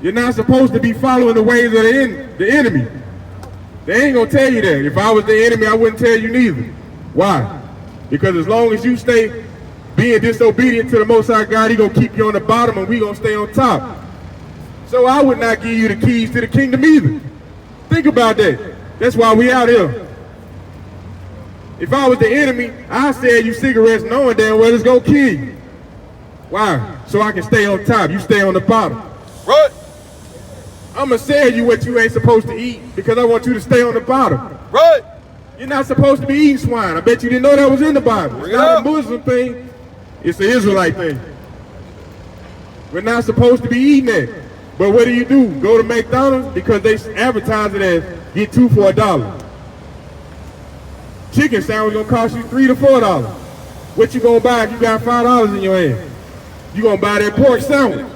You're not supposed to be following the ways of the enemy. They ain't gonna tell you that. If I was the enemy, I wouldn't tell you neither. Why? Because as long as you stay being disobedient to the Most High God, He gonna keep you on the bottom and we gonna stay on top. So I would not give you the keys to the kingdom either. Think about that. That's why we out here. If I was the enemy, I'd sell you cigarettes knowing damn well it's gonna kill you. Why? So I can stay on top, you stay on the bottom. Right. I'm gonna sell you what you ain't supposed to eat because I want you to stay on the bottom. Right. You're not supposed to be eating swine. I bet you didn't know that was in the Bible. It's not a Muslim thing, it's an Israelite thing. We're not supposed to be eating that. But what do? Go to McDonald's because they advertise it as get 2 for $1. Chicken sandwich gonna cost you $3 to $4. What you gonna buy if you got $5 in your hand? You gonna buy that pork sandwich.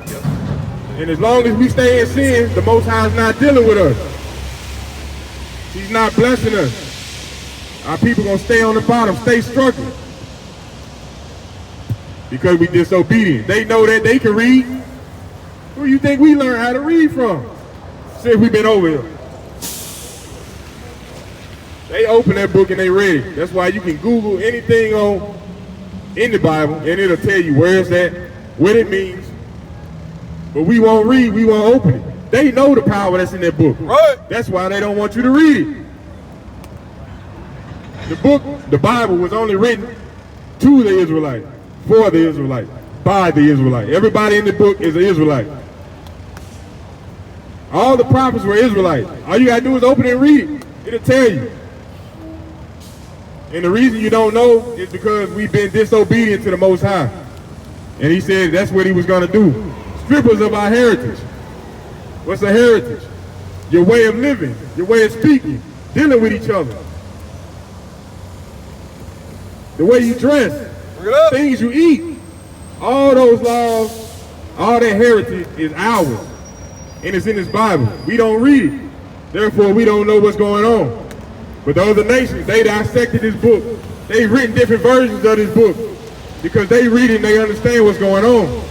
And as long as we stay in sin, the Most High is not dealing with us. He's not blessing us. Our people gonna stay on the bottom, stay struggling. Because we disobedient. They know that they can read. Who you think we learn how to read from? Since we've been over here. They open that book and they read it. That's why you can Google anything in the Bible and it'll tell you where it's at, what it means. But we won't read, we won't open it. They know the power that's in that book. Right. That's why they don't want you to read it. The book, the Bible, was only written to the Israelites, for the Israelites, by the Israelites. Everybody in the book is an Israelite. All the prophets were Israelites. All you gotta do is open it and read it. It'll tell you. And the reason you don't know is because we've been disobedient to the Most High. And He said that's what He was gonna do. Strip us of our heritage. What's a heritage? Your way of living, your way of speaking, dealing with each other. The way you dress, things you eat. All those laws, all that heritage is ours. And it's in this Bible. We don't read it. Therefore, we don't know what's going on. But the other nations, they dissected this book. They've written different versions of this book because they read it and they understand what's going on.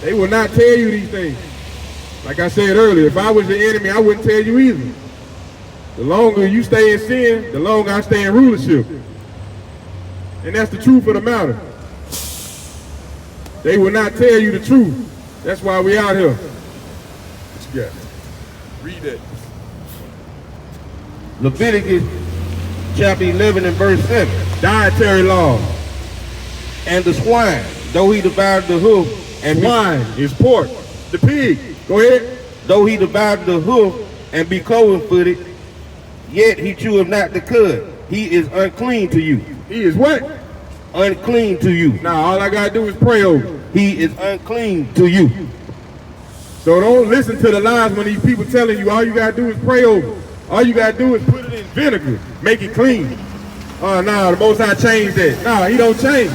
They will not tell you these things. Like I said earlier, if I was the enemy, I wouldn't tell you either. The longer you stay in sin, the longer I stay in rulership. And that's the truth of the matter. They will not tell you the truth. That's why we out here. What you got? Read it. Leviticus chapter 11 and verse 7. Dietary law. And the swine, though he devoured the hoof, and swine is pork. The pig. Go ahead. Though he devoured the hoof and be cloven-footed, yet he cheweth not the cud. He is unclean to you. He is what? Unclean to you. Now all I gotta do is pray over. He is unclean to you. So don't listen to the lies when these people telling you all you gotta do is pray over. All you gotta do is put it in vinegar, make it clean. Oh, nah, the Most High changed that. Nah, He don't change.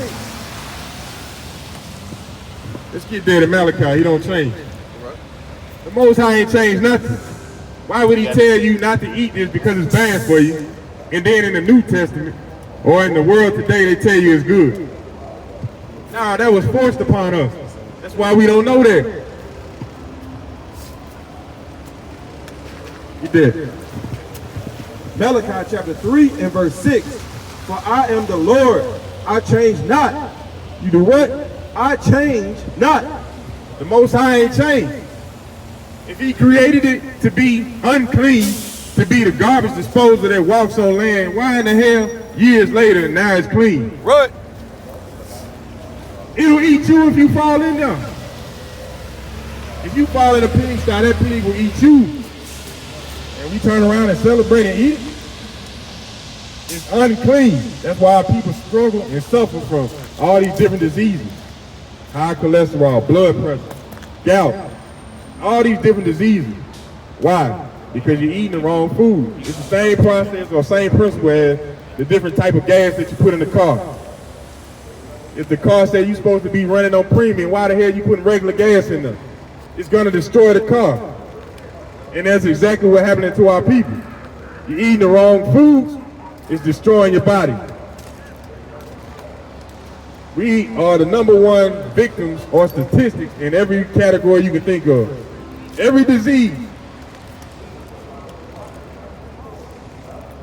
Let's get there to Malachi. He don't change. The Most High ain't changed nothing. Why would He tell you not to eat this because it's bad for you? And then in the New Testament, or in the world today, they tell you it's good. Nah, that was forced upon us. That's why we don't know that. Get there. Malachi chapter 3 and verse 6. For I am the Lord, I change not. You do what? I change not. The Most High ain't changed. If He created it to be unclean, to be the garbage disposal that walks on land, why in the hell years later now it's clean? Right. It'll eat you if you fall in there. If you fall in a pigsty, that pig will eat you. And we turn around and celebrate and eat it. It's unclean. That's why our people struggle and suffer from all these different diseases. High cholesterol, blood pressure, gout, all these different diseases. Why? Because you're eating the wrong food. It's the same process or same principle as the different type of gas that you put in the car. If the car says you're supposed to be running on premium, why the hell you putting regular gas in there? It's gonna destroy the car. And that's exactly what's happening to our people. You're eating the wrong foods, it's destroying your body. We are the #1 victims or statistics in every category you can think of. every disease,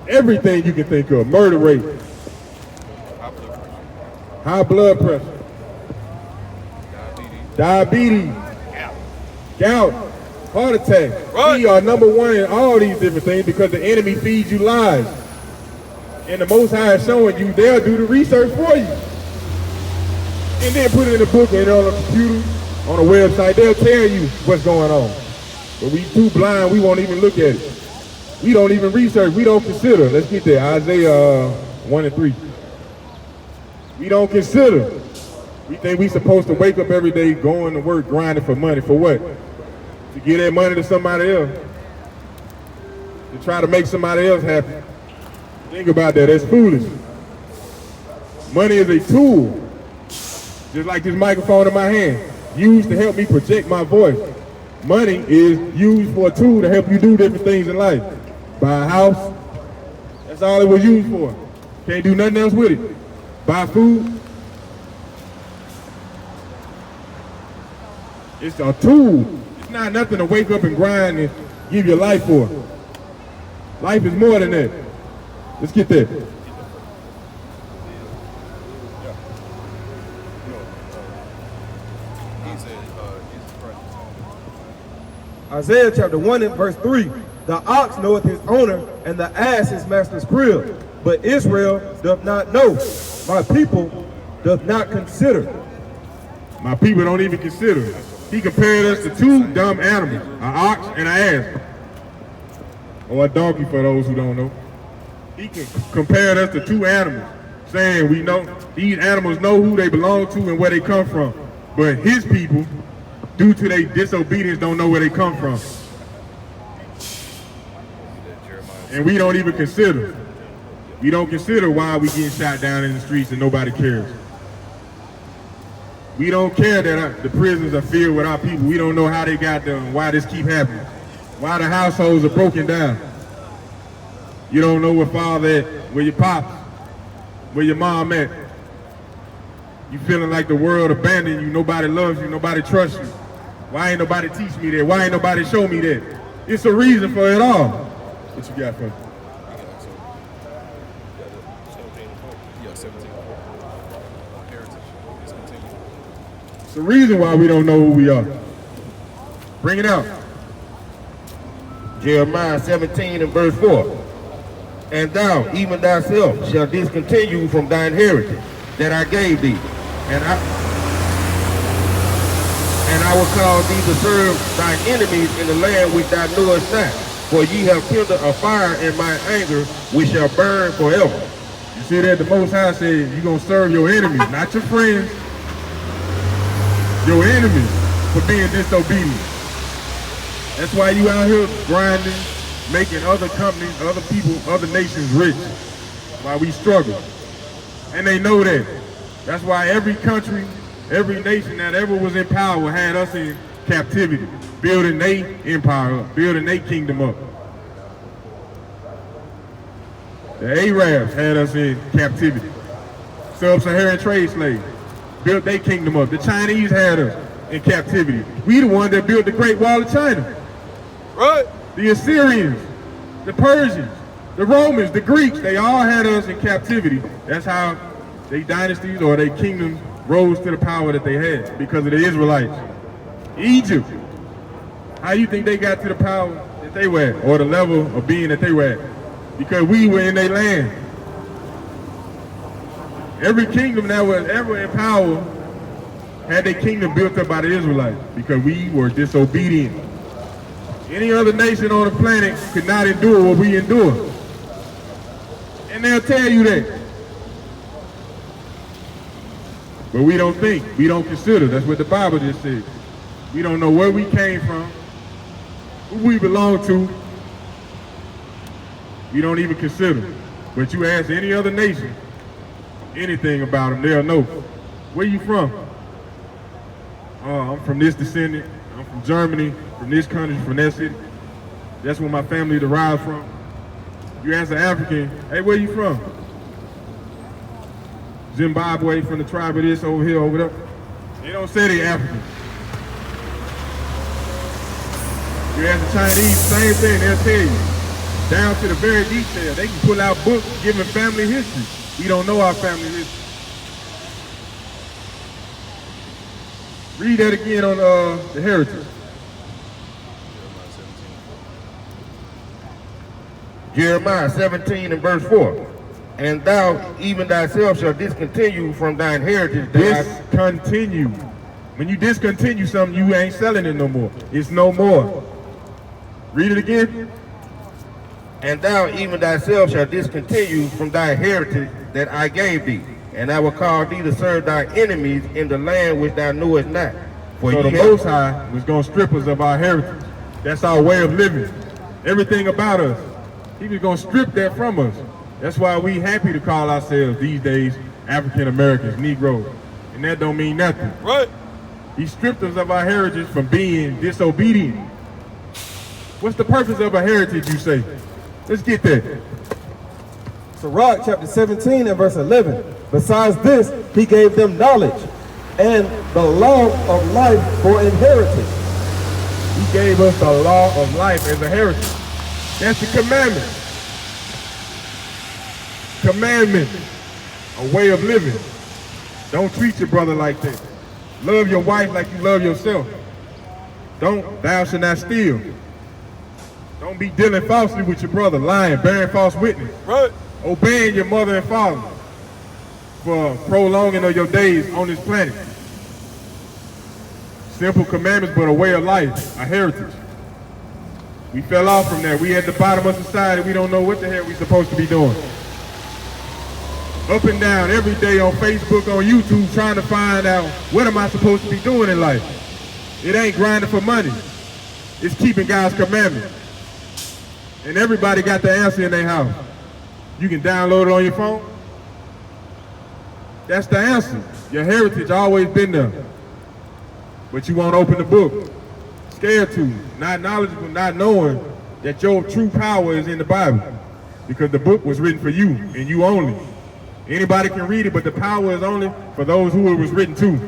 everything you can think of, murder rate, high blood pressure, diabetes, gout, heart attack. We are #1 in all these different things because the enemy feeds you lies. And the Most High is showing you, they'll do the research for you. And then put it in a book and on a computer, on a website, they'll tell you what's going on. But we too blind, we won't even look at it. We don't even research, we don't consider. Let's get there, Isaiah 1:3. We don't consider. We think we supposed to wake up every day, going to work, grinding for money. For what? To give that money to somebody else. To try to make somebody else happy. Think about that, that's foolish. Money is a tool. Just like this microphone in my hand, used to help me project my voice. Money is used for a tool to help you do different things in life. Buy a house, that's all it was used for. Can't do nothing else with it. Buy food. It's a tool. It's not nothing to wake up and grind and give your life for. Life is more than that. Let's get there. Isaiah chapter 1 and verse 3. The ox knoweth his owner, and the ass his master's crib. But Israel doth not know. My people doth not consider. My people don't even consider. He compared us to two dumb animals, an ox and an ass. Or a donkey for those who don't know. He compared us to two animals, saying we know these animals know who they belong to and where they come from. But his people, due to their disobedience, don't know where they come from. And we don't even consider. We don't consider why we getting shot down in the streets and nobody cares. We don't care that the prisons are filled with our people. We don't know how they got there and why this keep happening. Why the households are broken down. You don't know where father at, where your pops, where your mom at. You feeling like the world abandoned you, nobody loves you, nobody trusts you. Why ain't nobody teach me that? Why ain't nobody show me that? It's a reason for it all. What you got for me? It's the reason why we don't know who we are. Bring it out. Jeremiah 17 and verse 4. And thou, even thyself, shalt discontinue from thine heritage that I gave thee, and I will cause thee to serve thine enemies in the land which thou knowest not. For ye have kindled a fire in my anger, which shall burn forever. You see that the Most High said you're going to serve your enemies, not your friends. Your enemies for being disobedient. That's why you out here grinding, making other companies, other people, other nations rich while we struggle. And they know that. That's why every country, every nation that ever was in power had us in captivity, building their empire up, building their kingdom up. The Arabs had us in captivity. Sub-Saharan trade slaves built their kingdom up. The Chinese had us in captivity. We the one that built the Great Wall of China. Right. The Assyrians, the Persians, the Romans, the Greeks, they all had us in captivity. That's how their dynasties or their kingdoms rose to the power that they had because of the Israelites. Egypt, how you think they got to the power that they were at, or the level of being that they were at? Because we were in their land. Every kingdom that was ever in power had their kingdom built up by the Israelites because we were disobedient. Any other nation on the planet could not endure what we endure. And they'll tell you that. But we don't think, we don't consider. That's what the Bible just said. We don't know where we came from, who we belong to. We don't even consider. But you ask any other nation anything about them, they'll know. Where you from? Oh, I'm from this descendant. I'm from Germany, from this country, from that city. That's where my family derived from. You ask an African, hey, where you from? Zimbabwe, from the tribe of this, over here, over there. They don't say they African. You ask the Chinese, same thing, they'll tell you. Down to the very detail. They can pull out books giving family history. We don't know our family history. Read that again on the heritage. Jeremiah 17 and verse 4. And thou even thyself shalt discontinue from thine heritage. Discontinue. When you discontinue something, you ain't selling it no more. It's no more. Read it again. And thou even thyself shalt discontinue from thy heritage that I gave thee. And I will cause thee to serve thy enemies in the land which thou knewest not. For so the Most High was going to strip us of our heritage. That's our way of living. Everything about us. He was going to strip that from us. That's why we happy to call ourselves these days African Americans, Negroes. And that don't mean nothing. Right. He stripped us of our heritage from being disobedient. What's the purpose of a heritage, you say? Let's get that. Sirach chapter 17 and verse 11. Besides this, he gave them knowledge and the law of life for inheritance. He gave us the law of life as a heritage. That's the commandment. Commandment, a way of living. Don't treat your brother like that. Love your wife like you love yourself. Thou shalt not steal. Don't be dealing falsely with your brother, lying, bearing false witness. Right. Obeying your mother and father for prolonging of your days on this planet. Simple commandments, but a way of life, a heritage. We fell off from that. We at the bottom of society. We don't know what the hell we supposed to be doing. Up and down every day on Facebook, on YouTube, trying to find out what am I supposed to be doing in life. It ain't grinding for money. It's keeping God's commandments. And everybody got the answer in their house. You can download it on your phone. That's the answer. Your heritage always been there. But you won't open the book. Scared to, not knowledgeable, not knowing that your true power is in the Bible. Because the book was written for you and you only. Anybody can read it, but the power is only for those who it was written to.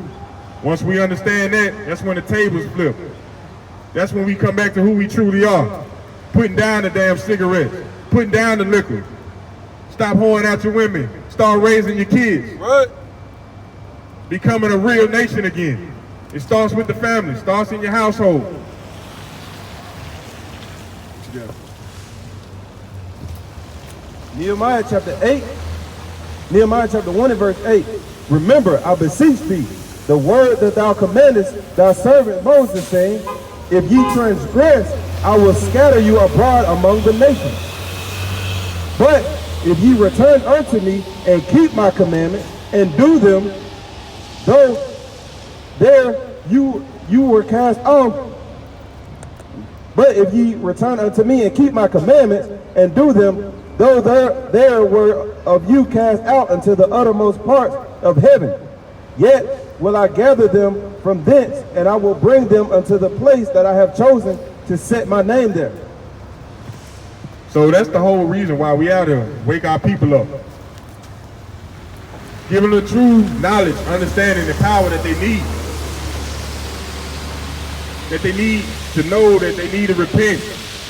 Once we understand that, that's when the tables flip. That's when we come back to who we truly are. Putting down the damn cigarettes, putting down the liquor. Stop whoring out your women. Start raising your kids. Right. Becoming a real nation again. It starts with the family, starts in your household. Yeah. Nehemiah chapter 8. Nehemiah chapter 1 and verse 8. Remember, I beseech thee, the word that thou commandest thy servant Moses, saying, if ye transgress, I will scatter you abroad among the nations. But if ye return unto me and keep my commandments and do them, though there you were cast out. But if ye return unto me and keep my commandments and do them, though there were of you cast out unto the uttermost parts of heaven, yet will I gather them from thence, and I will bring them unto the place that I have chosen to set my name there. So that's the whole reason why we out here. Wake our people up. Give them the true knowledge, understanding, and power that they need. That they need to know that they need to repent.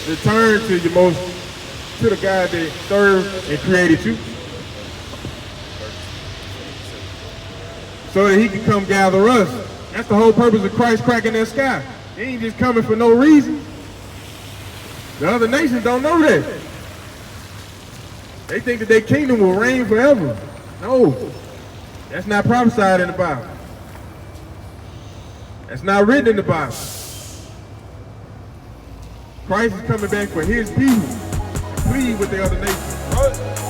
Return to to the God that served and created you. So that he can come gather us. That's the whole purpose of Christ cracking that sky. He ain't just coming for no reason. The other nations don't know that. They think that their kingdom will reign forever. No, that's not prophesied in the Bible. That's not written in the Bible. Christ is coming back for his people to plead with the other nations.